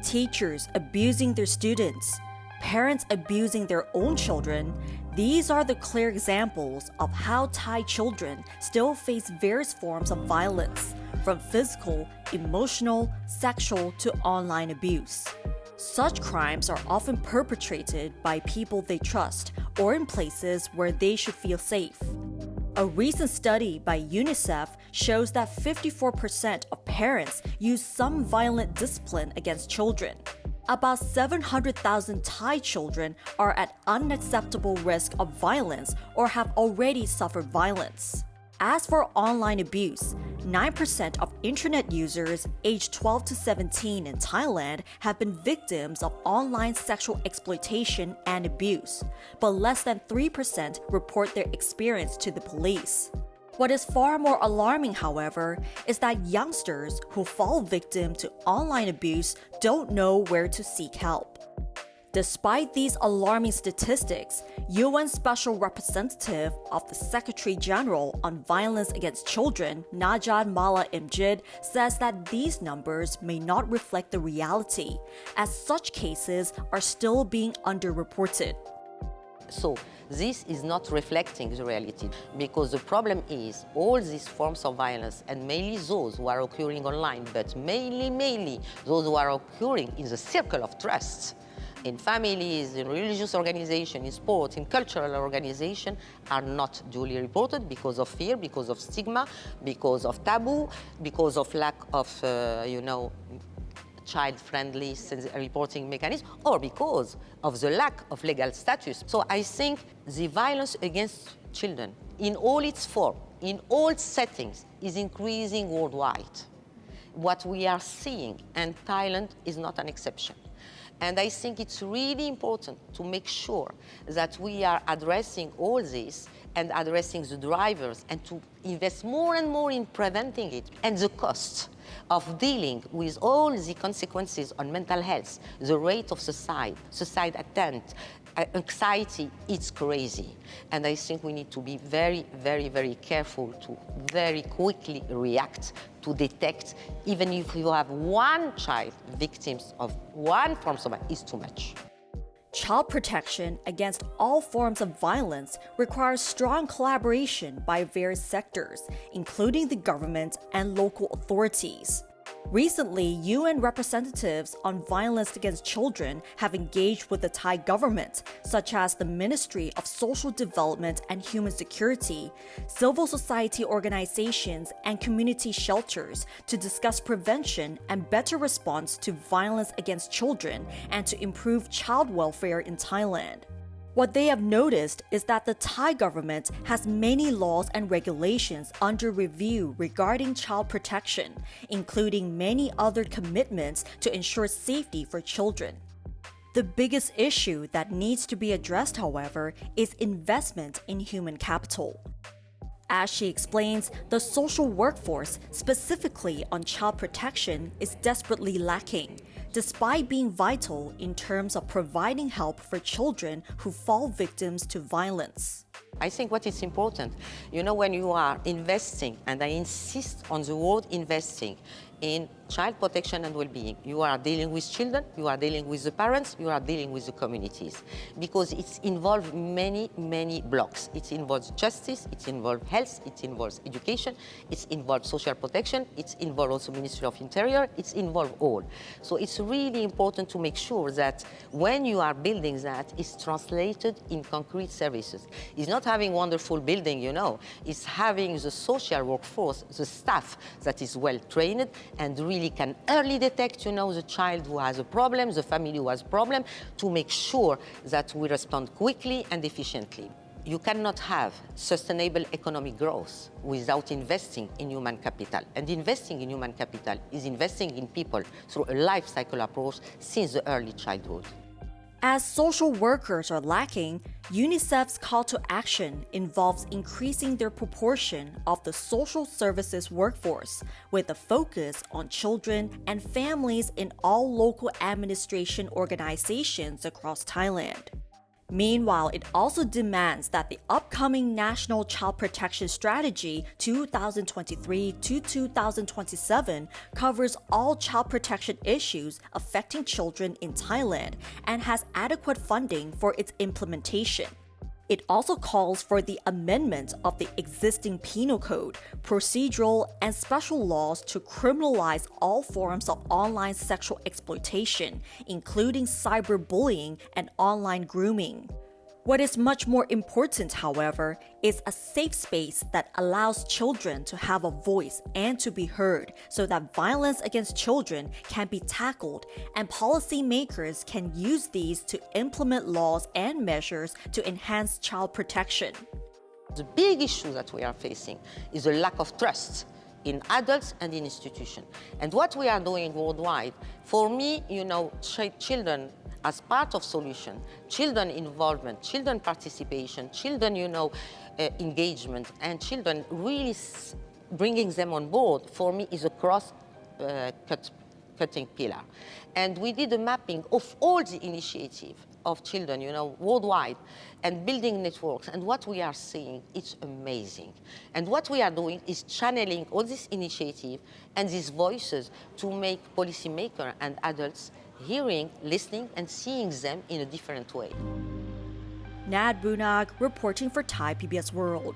teachers abusing their students, parents abusing their own children, these are the clear examples of how Thai children still face various forms of violence, from physical, emotional, sexual to online abuse. Such crimes are often perpetrated by people they trust or in places where they should feel safe. A recent study by UNICEF shows that 54% of parents use some violent discipline against children. About 700,000 Thai children are at unacceptable risk of violence or have already suffered violence. As for online abuse, 9% of internet users aged 12 to 17 in Thailand have been victims of online sexual exploitation and abuse, but less than 3% report their experience to the police. What is far more alarming, however, is that youngsters who fall victim to online abuse don't know where to seek help. Despite these alarming statistics, UN Special Representative of the Secretary General on Violence Against Children, Najat Mala Imjid, says that these numbers may not reflect the reality, as such cases are still being underreported. So this is not reflecting the reality, because the problem is all these forms of violence, and mainly those who are occurring online, but mainly those who are occurring in the circle of trust, in families, in religious organizations, in sport, in cultural organizations, are not duly reported because of fear, because of stigma, because of taboo, because of lack of, child-friendly reporting mechanism, or because of the lack of legal status. So I think the violence against children, in all its form, in all settings, is increasing worldwide. What we are seeing, and Thailand is not an exception. And I think it's really important to make sure that we are addressing all this and addressing the drivers, and to invest more and more in preventing it. And the cost of dealing with all the consequences on mental health, the rate of suicide attempt, anxiety, it's crazy. And I think we need to be very careful to very quickly react, to detect, even if you have one child victims of one form of violence, is too much. Child protection against all forms of violence requires strong collaboration by various sectors, including the government and local authorities. Recently, UN representatives on violence against children have engaged with the Thai government, such as the Ministry of Social Development and Human Security, civil society organizations, and community shelters to discuss prevention and better response to violence against children and to improve child welfare in Thailand. What they have noticed is that the Thai government has many laws and regulations under review regarding child protection, including many other commitments to ensure safety for children. The biggest issue that needs to be addressed, however, is investment in human capital. As she explains, the social workforce, specifically on child protection, is desperately lacking, despite being vital in terms of providing help for children who fall victims to violence. I think what is important, when you are investing, and I insist on the word investing, in child protection and well-being, you are dealing with children, you are dealing with the parents, you are dealing with the communities. Because it involves many blocks. It involves justice, it involves health, it involves education, it involves social protection, it involves also Ministry of Interior, it involves all. So it's really important to make sure that when you are building that, it's translated in concrete services. It's not having wonderful building, it's having the social workforce, the staff that is well trained and really can early detect, the child who has a problem, the family who has a problem, to make sure that we respond quickly and efficiently. You cannot have sustainable economic growth without investing in human capital. And investing in human capital is investing in people through a life cycle approach since the early childhood. As social workers are lacking, UNICEF's call to action involves increasing their proportion of the social services workforce, with a focus on children and families in all local administration organizations across Thailand. Meanwhile, it also demands that the upcoming National Child Protection Strategy 2023 to 2027 covers all child protection issues affecting children in Thailand and has adequate funding for its implementation. It also calls for the amendment of the existing penal code, procedural, and special laws to criminalize all forms of online sexual exploitation, including cyberbullying and online grooming. What is much more important, however, is a safe space that allows children to have a voice and to be heard so that violence against children can be tackled and policymakers can use these to implement laws and measures to enhance child protection. The big issue that we are facing is a lack of trust in adults and in institutions. And what we are doing worldwide, for me, children as part of solution, children involvement, children participation, children, engagement, and children really bringing them on board, for me, is a cross-cutting pillar. And we did a mapping of all the initiatives of children, worldwide, and building networks. And what we are seeing, it's amazing. And what we are doing is channeling all these initiatives and these voices to make policymakers and adults hearing, listening, and seeing them in a different way. Nad Bunag reporting for Thai PBS World.